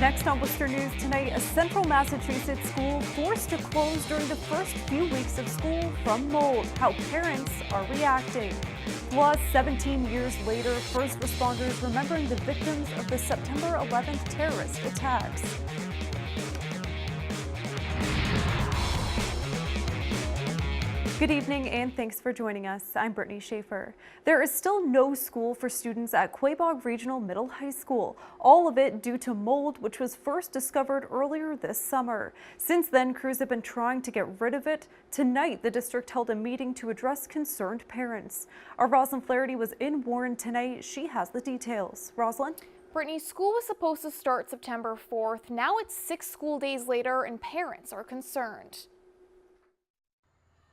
Next on Worcester News tonight, a central Massachusetts school forced to close during the first few weeks of school from mold. How parents are reacting. Plus, 17 years later, first responders remembering the victims of the September 11th terrorist attacks. Good evening and thanks for joining us. I'm Brittany Schaefer. There is still no school for students at Quaboag Regional Middle High School. All of it due to mold, which was first discovered earlier this summer. Since then, crews have been trying to get rid of it. Tonight, the district held a meeting to address concerned parents. Our Rosalind Flaherty was in Warren tonight. She has the details. Rosalind? Brittany, school was supposed to start September 4th. Now it's 6 school days later and parents are concerned.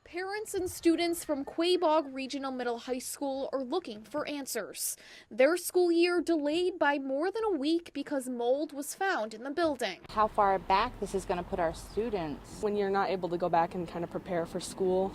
Parents and students from Quaboag Regional Middle High School are looking for answers. Their school year delayed by more than a week because mold was found in the building. How far back this is going to put our students. When you're not able to go back and kind of prepare for school,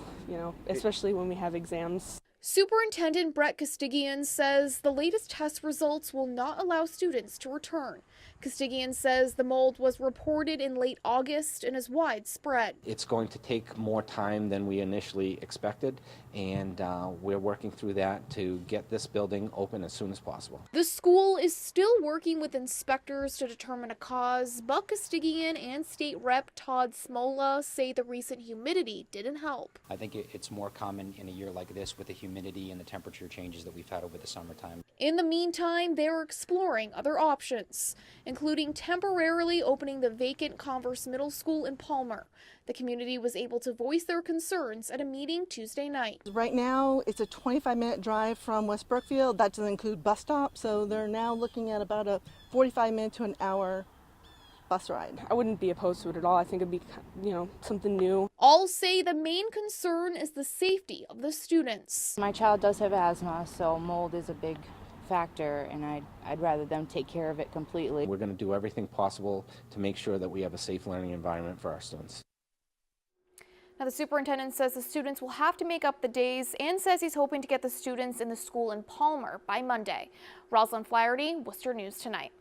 especially when we have exams. Superintendent Brett Castigian says the latest test results will not allow students to return. Castigian says the mold was reported in late August and is widespread. It's going to take more time than we initially expected, and we're working through that to get this building open as soon as possible. The school is still working with inspectors to determine a cause, but Castigian and State Rep Todd Smola say the recent humidity didn't help. I think it's more common in a year like this with the humidity and the temperature changes that we've had over the summertime. In the meantime, they're exploring other options, including temporarily opening the vacant Converse Middle School in Palmer. The community was able to voice their concerns at a meeting Tuesday night. Right now, it's a 25-minute drive from West Brookfield. That doesn't include bus stops, so they're now looking at about a 45-minute to an hour bus ride. I wouldn't be opposed to it at all. I think it'd be, something new. All say the main concern is the safety of the students. My child does have asthma, so mold is a big factor, and I'd rather them take care of it completely. We're going to do everything possible to make sure that we have a safe learning environment for our students. Now, the superintendent says the students will have to make up the days and says he's hoping to get the students in the school in Palmer by Monday. Rosalind Flaherty, Worcester News Tonight.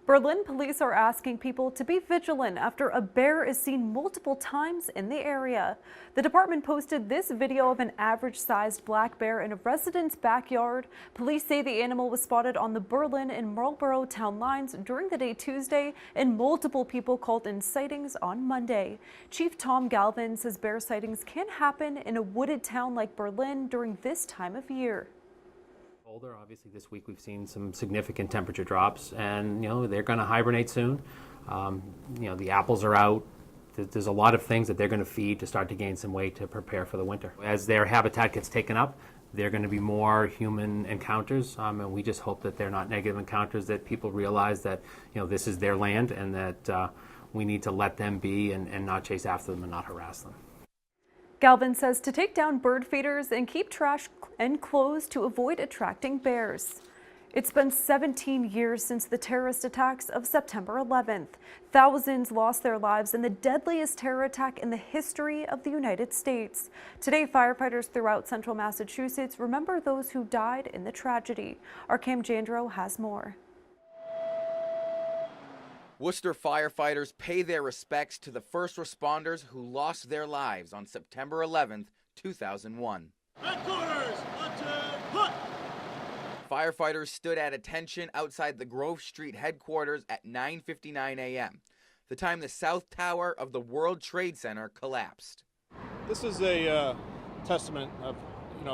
Berlin police are asking people to be vigilant after a bear is seen multiple times in the area. The department posted this video of an average-sized black bear in a resident's backyard. Police say the animal was spotted on the Berlin and Marlborough town lines during the day Tuesday, and multiple people called in sightings on Monday. Chief Tom Galvin says bear sightings can happen in a wooded town like Berlin during this time of year. Obviously, this week we've seen some significant temperature drops, and they're going to hibernate soon. The apples are out. There's a lot of things that they're going to feed to start to gain some weight to prepare for the winter. As their habitat gets taken up, there are going to be more human encounters, and we just hope that they're not negative encounters, that people realize that this is their land and that we need to let them be and not chase after them and not harass them. Galvin says to take down bird feeders and keep trash and clothes to avoid attracting bears. It's been 17 years since the terrorist attacks of September 11th. Thousands lost their lives in the deadliest terror attack in the history of the United States. Today, firefighters throughout central Massachusetts remember those who died in the tragedy. Our Cam Jandro has more. Worcester firefighters pay their respects to the first responders who lost their lives on September 11th, 2001. Headquarters, put! Firefighters stood at attention outside the Grove Street headquarters at 9:59 a.m., the time the South Tower of the World Trade Center collapsed. This is a testament of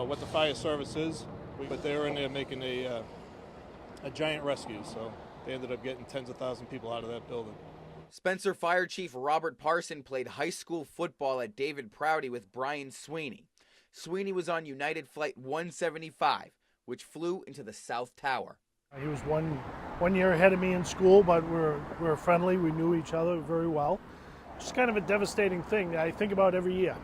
what the fire service is, but they were in there making a giant rescue, so they ended up getting tens of thousands of people out of that building. Spencer Fire Chief Robert Parson played high school football at David Prouty with Brian Sweeney. Sweeney was on United Flight 175, which flew into the South Tower. He was one year ahead of me in school, but we were friendly. We knew each other very well. It's kind of a devastating thing that I think about every year.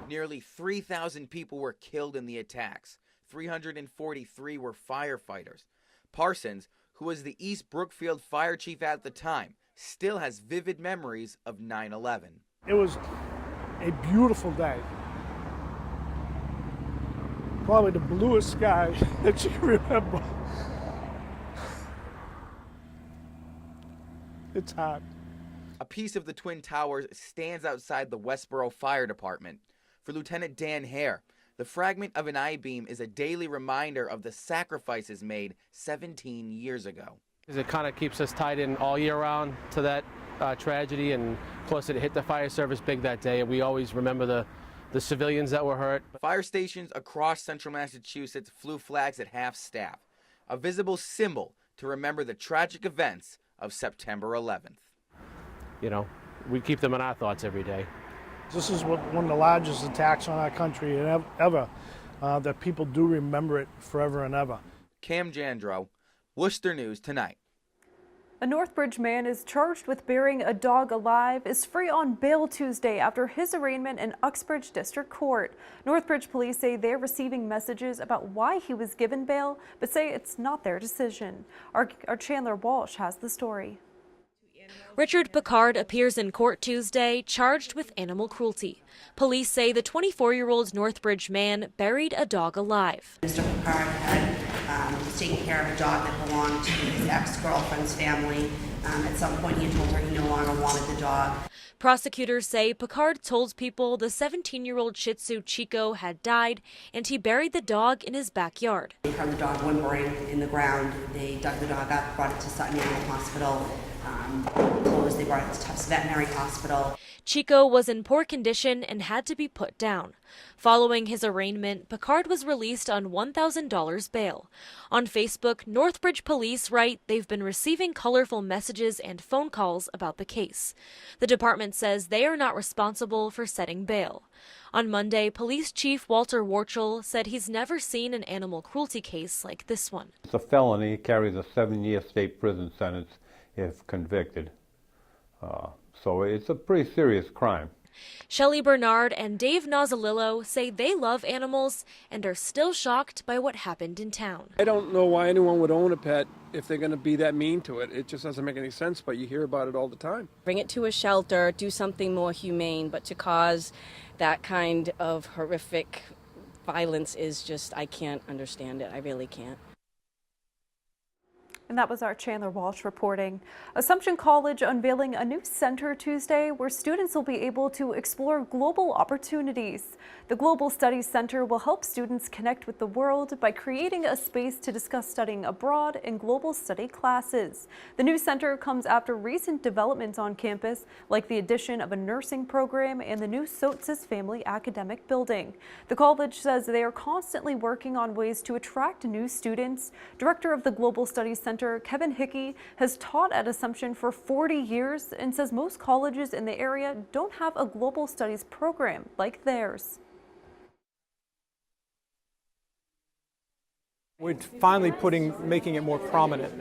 Nearly 3,000 people were killed in the attacks. 343 were firefighters. Parsons, who was the East Brookfield fire chief at the time, still has vivid memories of 9/11. It was a beautiful day. Probably the bluest sky that you can remember. It's hard. A piece of the Twin Towers stands outside the Westboro Fire Department. For Lieutenant Dan Hare, the fragment of an I-beam is a daily reminder of the sacrifices made 17 years ago. It kind of keeps us tied in all year round to that tragedy, and plus it hit the fire service big that day, and we always remember the civilians that were hurt. Fire stations across central Massachusetts flew flags at half-staff, a visible symbol to remember the tragic events of September 11th. You know, we keep them in our thoughts every day. This is one of the largest attacks on our country ever, that people do remember it forever and ever. Cam Jandro, Worcester News Tonight. A Northbridge man is charged with burying a dog alive is free on bail Tuesday after his arraignment in Uxbridge District Court. Northbridge police say they're receiving messages about why he was given bail, but say it's not their decision. Our Chandler Walsh has the story. Richard Picard appears in court Tuesday, charged with animal cruelty. Police say the 24-year-old Northbridge man buried a dog alive. Mr. Picard was taking care of a dog that belonged to his ex-girlfriend's family. At some point he told her he no longer wanted the dog. Prosecutors say Picard told people the 17-year-old Shih Tzu Chico had died and he buried the dog in his backyard. They heard the dog whimpering in the ground. They dug the dog up, brought it to Sutton Animal Hospital. They brought it to Tufts Veterinary Hospital. Chico was in poor condition and had to be put down. Following his arraignment, Picard was released on $1,000 bail. On Facebook, Northbridge police write they've been receiving colorful messages and phone calls about the case. The department says they are not responsible for setting bail. On Monday, Police Chief Walter Warchel said he's never seen an animal cruelty case like this one. It's a felony, carries a 7-year state prison sentence if convicted. So it's a pretty serious crime. Shelley Bernard and Dave Nozzolillo say they love animals and are still shocked by what happened in town. I don't know why anyone would own a pet if they're going to be that mean to it. It just doesn't make any sense, but you hear about it all the time. Bring it to a shelter, do something more humane, but to cause that kind of horrific violence is just, I can't understand it. I really can't. And that was our Chandler Walsh reporting. Assumption College unveiling a new center Tuesday where students will be able to explore global opportunities. The Global Studies Center will help students connect with the world by creating a space to discuss studying abroad in global study classes. The new center comes after recent developments on campus, like the addition of a nursing program and the new Sotzes Family Academic Building. The college says they are constantly working on ways to attract new students. Director of the Global Studies Center, Kevin Hickey, has taught at Assumption for 40 years and says most colleges in the area don't have a global studies program like theirs. We're finally making it more prominent.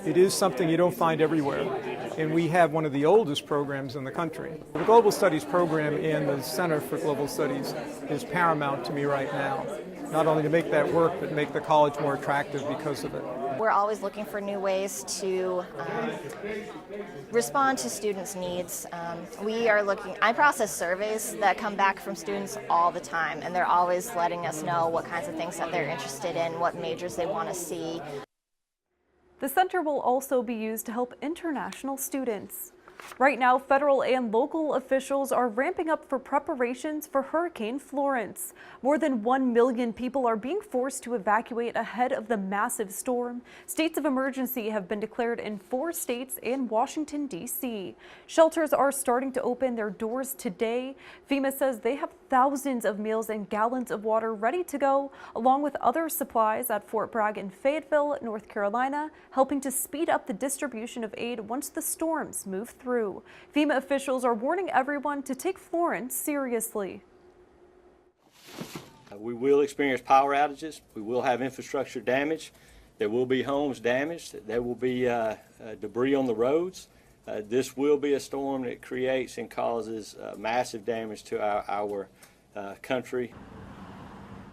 It is something you don't find everywhere, and we have one of the oldest programs in the country. The Global Studies program in the Center for Global Studies is paramount to me right now, not only to make that work, but make the college more attractive because of it. We're always looking for new ways to respond to students' needs. I process surveys that come back from students all the time, and they're always letting us know what kinds of things that they're interested in, what majors they want to see. The center will also be used to help international students. Right now, federal and local officials are ramping up for preparations for Hurricane Florence. More than 1 million people are being forced to evacuate ahead of the massive storm. States of emergency have been declared in 4 states and Washington, D.C. Shelters are starting to open their doors today. FEMA says they have thousands of meals and gallons of water ready to go, along with other supplies at Fort Bragg and Fayetteville, North Carolina, helping to speed up the distribution of aid once the storms move through. FEMA officials are warning everyone to take Florence seriously. We will experience power outages. We will have infrastructure damage. There will be homes damaged. There will be debris on the roads. This will be a storm that creates and causes massive damage to our country.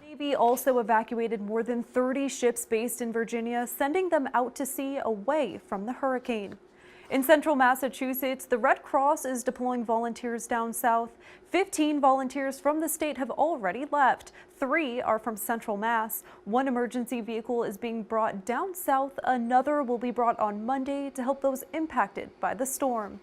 Navy also evacuated more than 30 ships based in Virginia, sending them out to sea away from the hurricane. In central Massachusetts, the Red Cross is deploying volunteers down south. 15 volunteers from the state have already left. 3 are from central Mass. 1 emergency vehicle is being brought down south. Another will be brought on Monday to help those impacted by the storm.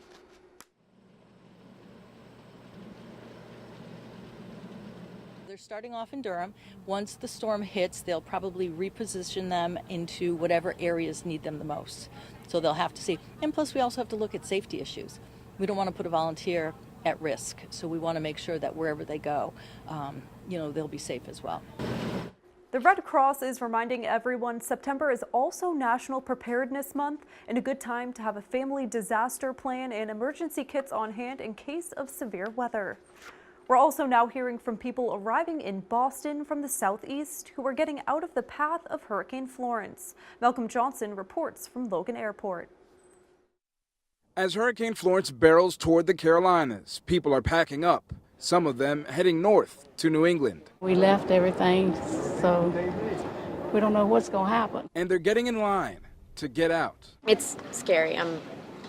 They're starting off in Durham. Once the storm hits, they'll probably reposition them into whatever areas need them the most. So they'll have to see. And plus, we also have to look at safety issues. We don't want to put a volunteer at risk. So we want to make sure that wherever they go, they'll be safe as well. The Red Cross is reminding everyone September is also National Preparedness Month and a good time to have a family disaster plan and emergency kits on hand in case of severe weather. We're also now hearing from people arriving in Boston from the southeast who are getting out of the path of Hurricane Florence. Malcolm Johnson reports from Logan Airport. As Hurricane Florence barrels toward the Carolinas, people are packing up, some of them heading north to New England. We left everything, so we don't know what's going to happen. And they're getting in line to get out. It's scary. I'm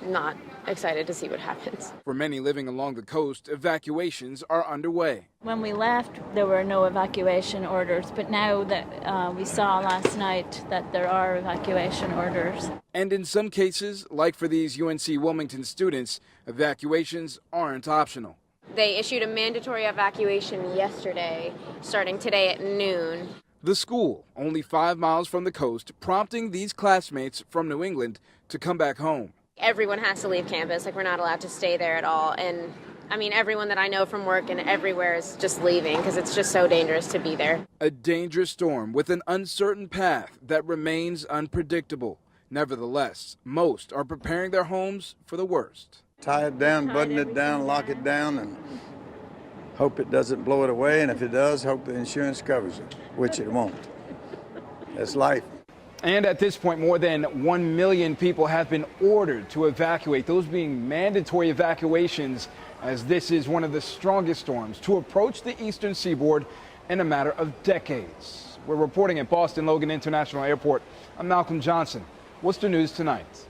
not excited to see what happens. For many living along the coast, evacuations are underway. When we left, there were no evacuation orders, but now that we saw last night that there are evacuation orders. And in some cases, like for these UNC Wilmington students, evacuations aren't optional. They issued a mandatory evacuation yesterday, starting today at noon. The school, only 5 miles from the coast, prompting these classmates from New England to come back home. Everyone has to leave campus, we're not allowed to stay there at all. And everyone that I know from work and everywhere is just leaving because it's just so dangerous to be there. A dangerous storm with an uncertain path that remains unpredictable. Nevertheless, most are preparing their homes for the worst. Tie it down, button it down, lock it down, and hope it doesn't blow it away. And if it does, hope the insurance covers it, which it won't. That's life. And at this point, more than 1 million people have been ordered to evacuate, those being mandatory evacuations, as this is one of the strongest storms to approach the eastern seaboard in a matter of decades. We're reporting at Boston Logan International Airport. I'm Malcolm Johnson. What's the news tonight?